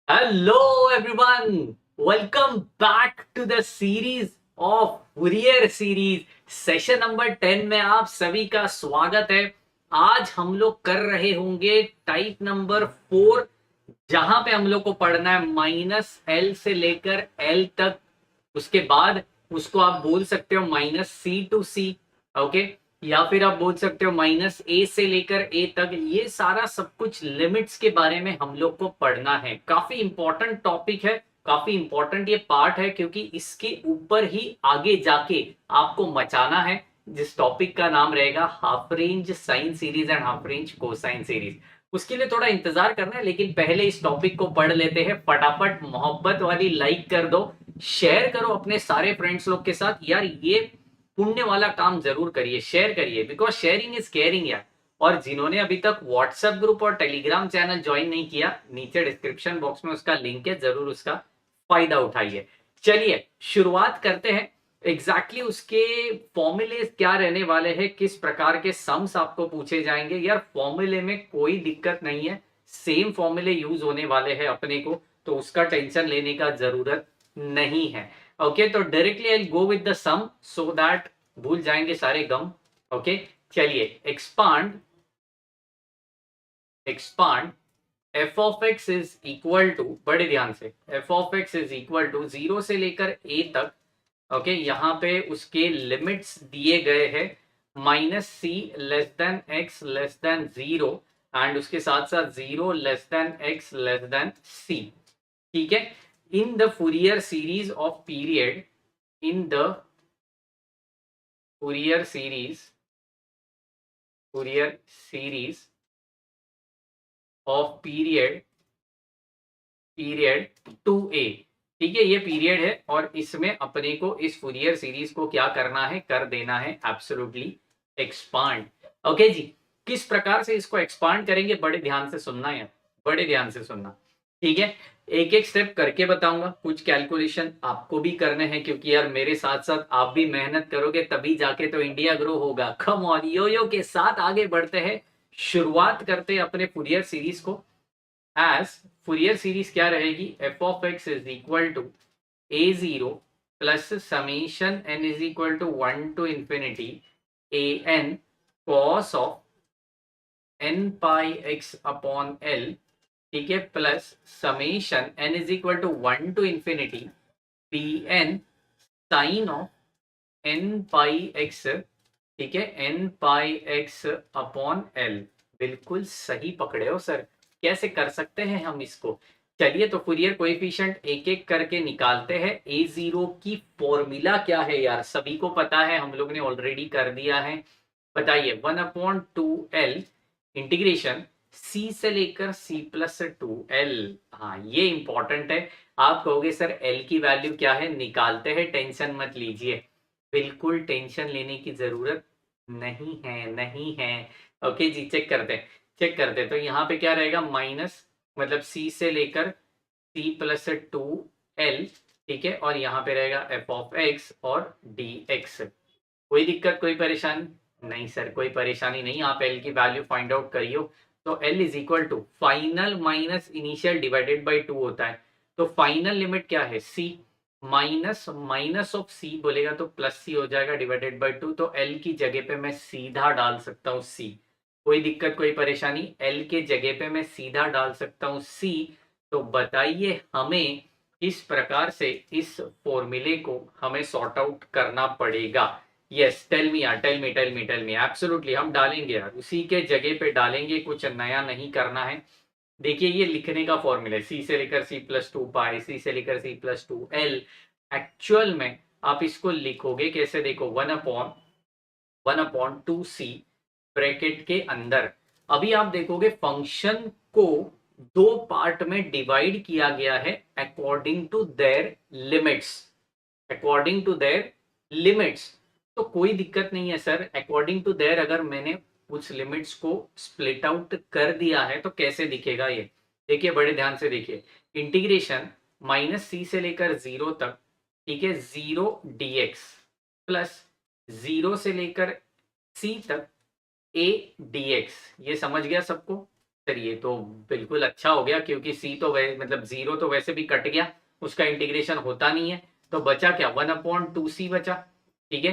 Hello everyone, welcome back to the series of Fourier series. Session number 10 में आप सभी का स्वागत है। आज हम लोग कर रहे होंगे टाइप नंबर 4, जहां पे हम लोग को पढ़ना है -L से लेकर L तक। उसके बाद उसको आप बोल सकते हो -C टू C, ओके, या फिर आप बोल सकते हो -A से लेकर A तक। ये सारा सब कुछ लिमिट्स के बारे में हम लोग को पढ़ना है। काफी इंपॉर्टेंट टॉपिक है, काफी इंपॉर्टेंट ये पार्ट है, क्योंकि इसके ऊपर ही आगे जाके आपको मचाना है। जिस टॉपिक का नाम रहेगा half range sine series and half range cosine series. उसके लिए थोड़ा इंतजार करना है, लेकिन पहले इस टॉपिक को पढ़ लेते हैं। फटाफट मोहब्बत वाली लाइक कर दो, शेयर करो अपने सारे फ्रेंड्स लोग के साथ। यार ये पुण्य वाला काम जरूर करिए, शेयर करिए, बिकॉज शेयरिंग इज केयरिंग यार। और जिन्होंने अभी तक व्हाट्सएप ग्रुप और टेलीग्राम चैनल ज्वाइन नहीं किया, नीचे डिस्क्रिप्शन बॉक्स में उसका लिंक है, जरूर उसका फायदा उठाइए। चलिए शुरुआत करते हैं। एग्जैक्टली उसके फॉर्मूले क्या रहने वाले हैं, किस प्रकार के सम्स आपको पूछे जाएंगे। यार फॉर्मूले में कोई दिक्कत नहीं है, सेम फॉर्मूले यूज होने वाले हैं अपने को, तो उसका टेंशन लेने का जरूरत नहीं है। ओके, तो directly I go with the sum so that भूल जाएंगे सारे गम। ओके, चलिए expand expand F of X is equal to, बड़े ध्यान से, F of X is equal to 0 से लेकर a तक। ओके, यहाँ पे उसके लिमिट्स दिए गए हैं -C less than x less than 0, and उसके साथ साथ 0 less than x less than c। ठीक है, in the Fourier series of period, in the Fourier series Fourier series of period period two A. ठीक है, ये पीरियड है और इसमें अपने को इस फूरियर सीरीज को क्या करना है, कर देना है एब्सोल्युटली एक्सपांड। ओके जी, किस प्रकार से इसको एक्सपांड करेंगे, बड़े ध्यान से सुनना है, बड़े ध्यान से सुनना। ठीक है, एक एक स्टेप करके बताऊंगा, कुछ कैलकुलेशन आपको भी करने हैं, क्योंकि यार मेरे साथ साथ आप भी मेहनत करोगे तभी जाके तो इंडिया ग्रो होगा। कम ऑन, यो यो के साथ आगे बढ़ते हैं। शुरुआत करते हैं अपने फूरियर सीरीज को। एज फूरियर सीरीज क्या रहेगी, F of X is equal to a0 plus summation n is equal to 1 to infinity an cos of n pi x upon l। ठीक है, plus summation n is equal to 1 to infinity pn sine of n pi x। ठीक है, n pi x upon l। बिल्कुल सही पकड़े हो sir. कैसे कर सकते हैं हम इसको, चलिए तो फूरियर कोएफिशिएंट एक एक करके निकालते हैं। a0 की फॉर्मूला क्या है यार, सभी को पता है, हम लोग ने ऑलरेडी कर दिया है। बताइए, 1/2l इंटीग्रेशन c से लेकर c+2l। हाँ, ये इंपॉर्टेंट है। आप कहोगे सर l की वैल्यू क्या है, निकालते हैं, टेंशन मत लीजिए, बिल्कुल टेंशन लेने की जरूरत नहीं है, नहीं है। ओके जी, चेक करते हैं, चेक करते हैं। तो यहाँ पे क्या रहेगा, माइनस, मतलब c से लेकर c+2l। ठीक है, और यहाँ पे रहेगा f ऑफ x और dx। कोई दिक्कत, कोई परेशानी नहीं सर, कोई परेशानी नहीं। आप l की वैल्यू फाइंड आउट करियो, तो l is equal to final minus initial divided by 2 होता है। तो फाइनल लिमिट क्या है, c minus minus of c बोलेगा तो प्लस c हो जाएगा डिवाइडेड बाई 2। तो l की जगह पे मैं सीधा डाल सकता हूँ c। कोई दिक्कत, कोई परेशानी, l के जगह पे मैं सीधा डाल सकता हूँ c। तो बताइए हमें किस प्रकार से इस फॉर्मूले को हमें सॉर्ट आउट करना पड़ेगा। यस, टेल मी यार, टेल मी एब्सोल्युटली हम डालेंगे यार, उसी के जगह पे डालेंगे, कुछ नया नहीं करना है। देखिए ये लिखने का फॉर्मूला है, सी से लेकर c+2 पाई, सी से लेकर c+2l। एक्चुअल में आप इसको लिखोगे कैसे, देखो, 1/2c ब्रैकेट के अंदर। अभी आप देखोगे फंक्शन को दो पार्ट में डिवाइड किया गया है according to their limits, according to their limits. तो कोई दिक्कत नहीं है सर, अकॉर्डिंग टू देयर अगर मैंने कुछ लिमिट्स को स्प्लिट आउट कर दिया है तो कैसे दिखेगा ये, देखिए बड़े ध्यान से देखिए। इंटीग्रेशन -c से लेकर 0 तक, ठीक है, 0 dx प्लस 0 से लेकर c तक a dx। ये समझ गया सबको, सर ये तो बिल्कुल अच्छा हो गया, क्योंकि सी तो मतलब जीरो तो वैसे भी कट गया, उसका इंटीग्रेशन होता नहीं है, तो बचा क्या, 1/2c बचा। ठीक है,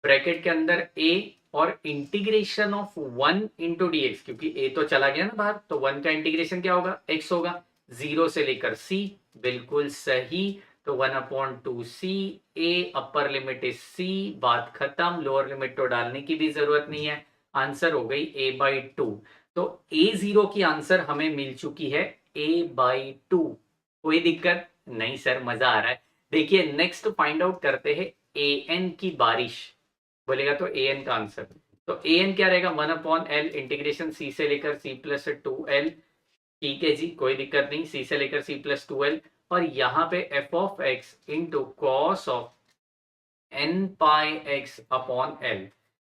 ब्रैकेट के अंदर a और integration of 1 into D x, क्योंकि a तो चला गया ना बाहर, तो 1 का इंटीग्रेशन क्या होगा, x होगा, 0 से लेकर c, बिल्कुल सही। तो 1/2c, a upper limit is c, बात खत्म, लोअर लिमिट तो डालने की भी जरूरत नहीं है, आंसर हो गई a/2। तो a0 की आंसर हमें मिल चुकी है a/2। कोई दिक्कत नहीं सर, मजा आ रहा है। देखिए नेक्स्ट फाइंड आउट करते हैं an की बारिश, बोलेगा तो an का आंसर, तो an क्या रहेगा, 1/l इंटीग्रेशन c से लेकर c प्लस 2l। ठीक है जी, कोई दिक्कत नहीं, c से लेकर c प्लस 2l, और यहाँ पे f of x into cos of n pi x upon l।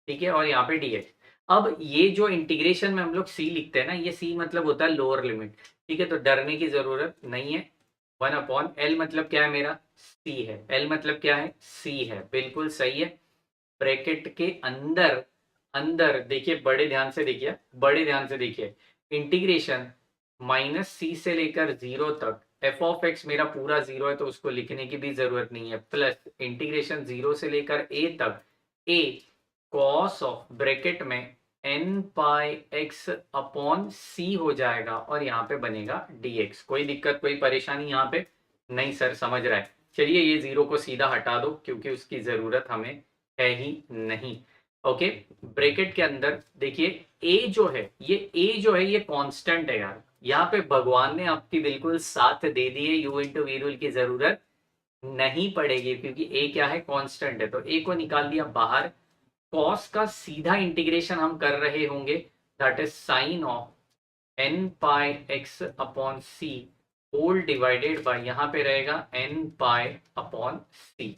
ठीक है, और यहाँ पे dx। अब ये जो इंटीग्रेशन में हम लोग c लिखते हैं ना, ये c मतलब होता है लोअर लिमिट। ठीक है, तो डरने की जरूरत नहीं है। 1/l मतलब क्या है मेरा, c है, l मतलब क्या है, c है, बिल्कुल सही है। ब्रैकेट के अंदर, अंदर देखिए, बड़े ध्यान से देखिए, बड़े ध्यान से देखिए, इंटीग्रेशन -c से लेकर 0 तक, f ऑफ x मेरा पूरा 0 है तो उसको लिखने की भी जरूरत नहीं है, प्लस इंटीग्रेशन 0 से लेकर a तक, a कॉस ऑफ ब्रैकेट में n pi x upon c हो जाएगा, और यहाँ पे बनेगा dx। कोई दिक्कत कोई परेशानी यहाँ पे नहीं सर, समझ रहा है। चलिए ये 0 को सीधा हटा दो, क्योंकि उसकी जरूरत हमें है ही नहीं। ओके, ब्रैकेट के अंदर देखिए a जो है, ये a जो है ये कांस्टेंट है यार, यहाँ पे भगवान ने आपकी बिल्कुल साथ दे दिए, यू इंटू वी रूल की जरूरत नहीं पड़ेगी, क्योंकि a क्या है, कांस्टेंट है, तो a को निकाल दिया बाहर। कॉस का सीधा इंटीग्रेशन हम कर रहे होंगे, that is sine of n pi x upon c whole divided by, यहाँ पे रहेगा n पाई अपॉन c,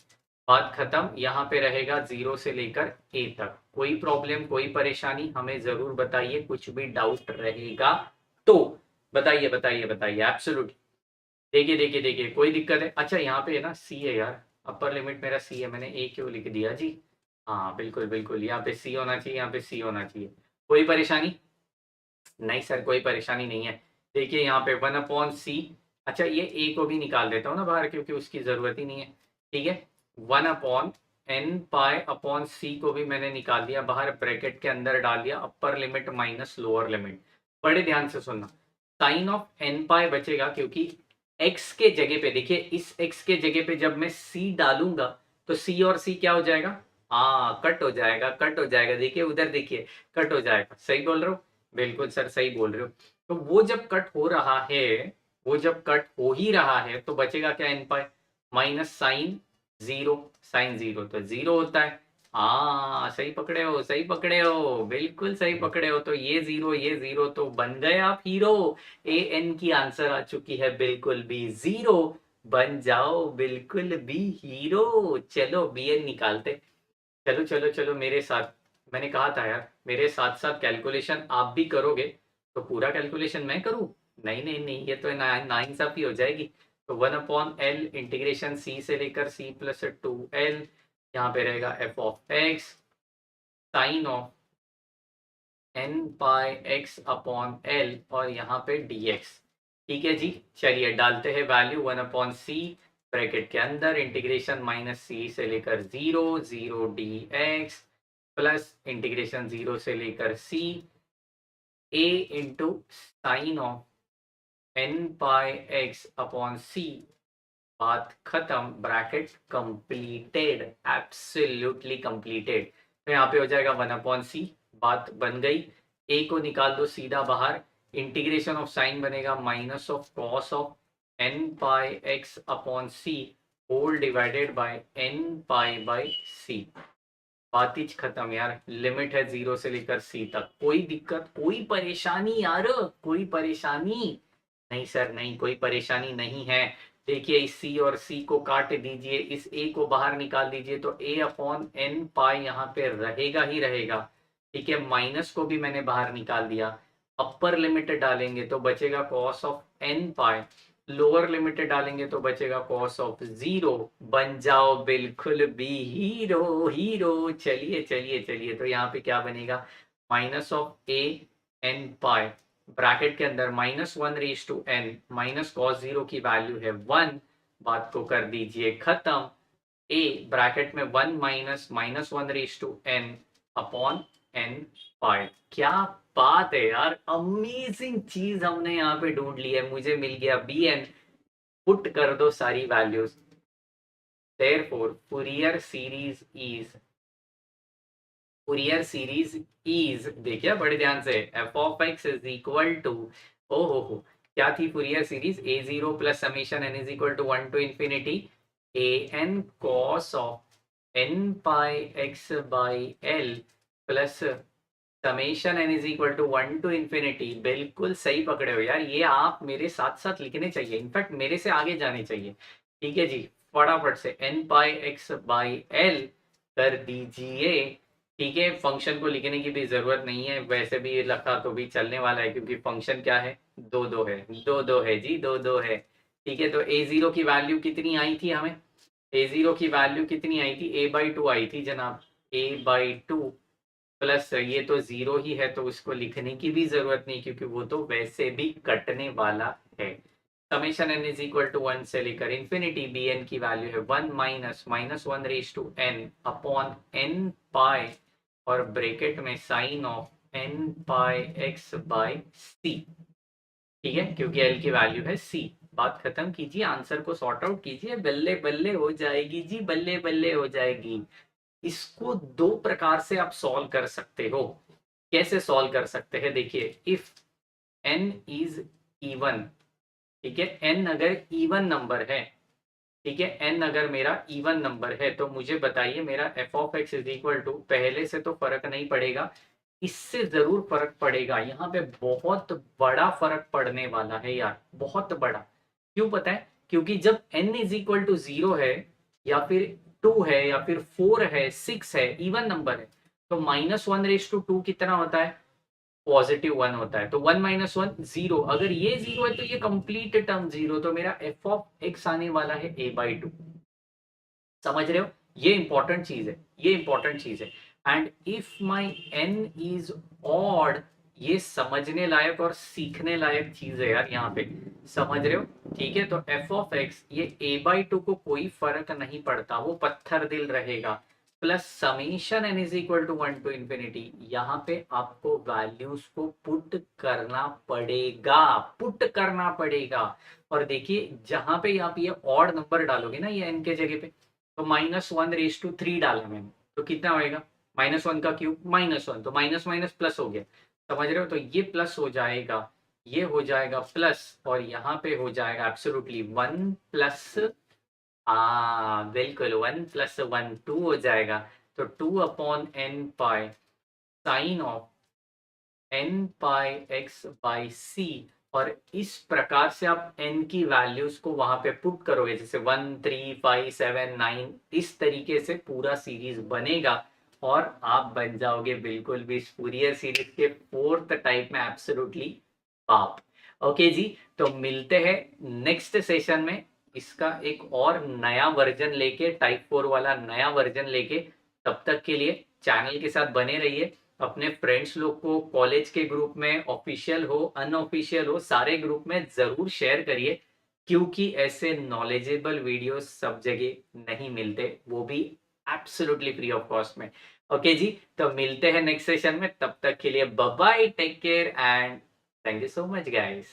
बात खत्म। यहाँ पे रहेगा 0 से लेकर a तक। कोई प्रॉब्लम कोई परेशानी हमें जरूर बताइए, कुछ भी डाउट रहेगा तो बताइए बताइए बताइए, एब्सोल्यूट। देखिए देखिए देखिए, कोई दिक्कत है, अच्छा यहाँ पे है ना c है यार, अपर लिमिट मेरा c है, मैंने a क्यों लिख दिया जी। हाँ बिल्कुल बिल्कुल, यहाँ पे c होना चाहिए, यहाँ पे c होना चाहिए। कोई परेशानी नहीं सर, कोई परेशानी नहीं है। देखिए यहाँ पे 1/c, अच्छा ये a को भी निकाल देता हूँ ना बाहर, क्योंकि उसकी जरूरत ही नहीं है। ठीक है, 1/n पाई अपॉन c को भी मैंने निकाल दिया बाहर, ब्रैकेट के अंदर डाल दिया, upper limit minus lower limit. बड़े ध्यान से सुनना, साइन ऑफ n पाई बचेगा, क्योंकि x के जगह पे देखिए, इस x के जगह पे जब मैं c डालूंगा, तो c और c क्या हो जाएगा, हाँ कट हो जाएगा, कट हो जाएगा। देखिए उधर देखिए, कट हो जाएगा, सही बोल रहे हो, बिल्कुल सर सही बोल रहे हो। तो वो जब कट हो रहा है, वो जब कट हो ही रहा है, तो बचेगा क्या, N pi minus sine 0, sine 0 तो 0 होता है। हाँ सही पकड़े हो, सही पकड़े हो, बिल्कुल सही पकड़े हो। तो ये 0 ये 0, तो बन गए आप हीरो। ए एन की आंसर आ चुकी है बिल्कुल भी 0, बन जाओ बिल्कुल भी हीरो। चलो बी एन निकालते, चलो चलो चलो मेरे साथ। मैंने कहा था यार, मेरे साथ साथ कैलकुलेशन आप भी करोगे, तो पूरा कैलकुलेशन मैं करूं, नहीं नहीं नहीं, ये तो नाइंसाफी हो जाएगी। तो 1/l इंटीग्रेशन c से लेकर c प्लस 2l, यहाँ पे रहेगा f of x sine of n pi x upon l, और यहाँ पे dx। ठीक है जी, चलिए डालते हैं वैल्यू 1/c, ब्रैकेट के अंदर इंटीग्रेशन -c से लेकर 0 0 dx प्लस इंटीग्रेशन 0 से लेकर c, a into sine of n pi x upon c, बात खत्म, ब्रैकेट कंप्लीटेड, एब्सोल्युटली कंप्लीटेड। तो यहाँ पे हो जाएगा 1/c, बात बन गई। a को निकाल दो सीधा बाहर, इंटीग्रेशन ऑफ साइन बनेगा minus of cos of n pi x upon c whole divided by n pi by c। बात ही खत्म यार, लिमिट है 0 से लेकर c तक। कोई दिक्कत कोई परेशानी यार, कोई परेशानी नहीं सर, नहीं कोई परेशानी नहीं है। देखिए इस c और c को काट दीजिए, इस a को बाहर निकाल दीजिए, तो a अपॉन n पाई यहाँ पे रहेगा ही रहेगा। ठीक है, माइनस को भी मैंने बाहर निकाल दिया, अपर लिमिट डालेंगे तो बचेगा cos of n pi, lower limit डालेंगे तो बचेगा कॉस ऑफ 0, बन जाओ बिल्कुल भी हीरो हीरो। चलिए चलिए चलिए, तो यहाँ पे क्या बनेगा, minus of a n pi bracket के अंदर -1/n माइनस कॉस 0 की वैल्यू है 1, बात को कर दीजिए खत्म। a ब्रैकेट में 1 माइनस -1/n अपॉन n पाई। क्या बात है यार, अमेजिंग चीज हमने यहाँ पे ढूंढ ली है। मुझे मिल गया bn, पुट कर दो सारी values. therefore Fourier series is देखिए बड़े ध्यान से, f of x is equal to, ओ हो, क्या थी Fourier series, a0 plus summation n is equal to 1 to infinity an cos of n pi x by l plus summation n is equal to 1 to infinity. बिल्कुल सही पकड़े हो यार, ये आप मेरे साथ साथ लिखने चाहिए, इनफैक्ट मेरे से आगे जाने चाहिए। ठीक है जी, फटाफट से n pi x by l कर दीजिए। ठीक है, फंक्शन को लिखने की भी जरूरत नहीं है, वैसे भी ये लिखा तो भी चलने वाला है क्योंकि फंक्शन क्या है, दो दो है, दो दो है जी, दो दो है। ठीक है, तो a0 की वैल्यू कितनी आई थी हमें, a0 की वैल्यू कितनी आई थी, a/2 आई थी जनाब, a/2 प्लस ये तो 0 ही है तो उसको लिखने की भी जरूरत नहीं क्योंकि वो तो वैसे भी कटने वाला है। Summation n is equal to 1 से लेकर इंफिनिटी bn की वैल्यू है 1 माइनस -1/n अपॉन n पाई और ब्रैकेट में sine of n pi x by c। ठीक है, क्योंकि l की वैल्यू है c। बात खत्म कीजिए, आंसर को सॉर्ट आउट कीजिए, बल्ले बल्ले हो जाएगी जी, बल्ले बल्ले हो जाएगी। इसको दो प्रकार से आप सॉल्व कर सकते हो। कैसे सॉल्व कर सकते हैं, देखिए, इफ n इज इवन, ठीक है, n अगर इवन नंबर है, ठीक है, n अगर मेरा इवन नंबर है तो मुझे बताइए मेरा f of x is equal to, पहले से तो फर्क नहीं पड़ेगा, इससे जरूर फर्क पड़ेगा। यहाँ पे बहुत बड़ा फर्क पड़ने वाला है यार, बहुत बड़ा। क्यों पता है, क्योंकि जब n इज इक्वल टू 0 है या फिर 2 है या फिर 4 है 6 है, इवन नंबर है, तो -1/2 कितना होता है, +1 होता है। तो 1 माइनस 1 0, अगर ये 0 है तो ये कंप्लीट टर्म 0, तो मेरा f ऑफ x आने वाला है a/2। समझ रहे हो, ये इंपॉर्टेंट चीज है, ये इंपॉर्टेंट चीज है। And if my n is odd, ये समझने लायक और सीखने लायक चीज है यार, यहाँ पे समझ रहे हो। ठीक है, तो f ऑफ x ये a/2 को कोई फर्क नहीं पड़ता, वो पत्थर दिल रहेगा, plus summation n is equal to 1 to infinity. यहाँ पे आपको वैल्यूज को पुट करना पड़ेगा, पुट करना पड़ेगा। और देखिए जहां पे आप ये ऑड नंबर डालोगे ना, ये n के जगह पे, तो -1/3 डाला मैंने, तो कितना होएगा, -1 का क्यूब -1, तो माइनस माइनस प्लस हो गया। समझ रहे हो, तो ये प्लस हो जाएगा, ये हो जाएगा प्लस, और यहाँ पे हो जाएगा एब्सोल्युटली 1 प्लस, बिल्कुल 1 प्लस 1 2 हो जाएगा। तो 2 upon n pi sine of n pi x by c। और इस प्रकार से आप n की वैल्यूज को वहां पे पुट करोगे, जैसे 1 3 5 7 9, इस तरीके से पूरा सीरीज बनेगा और आप बन जाओगे बिल्कुल भी फूरियर सीरीज के फोर्थ टाइप में एब्सोल्युटली बाप। ओके जी, तो मिलते हैं नेक्स्ट सेशन में, इसका एक और नया वर्जन लेके, टाइप 4 वाला नया वर्जन लेके। तब तक के लिए चैनल के साथ बने रहिए, अपने फ्रेंड्स लोग को कॉलेज के ग्रुप में, ऑफिशियल हो अनऑफिशियल हो, सारे ग्रुप में जरूर शेयर करिए, क्योंकि ऐसे नॉलेजेबल वीडियोस सब जगह नहीं मिलते, वो भी एब्सोल्युटली फ्री ऑफ कॉस्ट में। ओके जी, तो मिलते हैं नेक्स्ट सेशन में, तब तक के लिए bye bye, take care and thank you so much guys.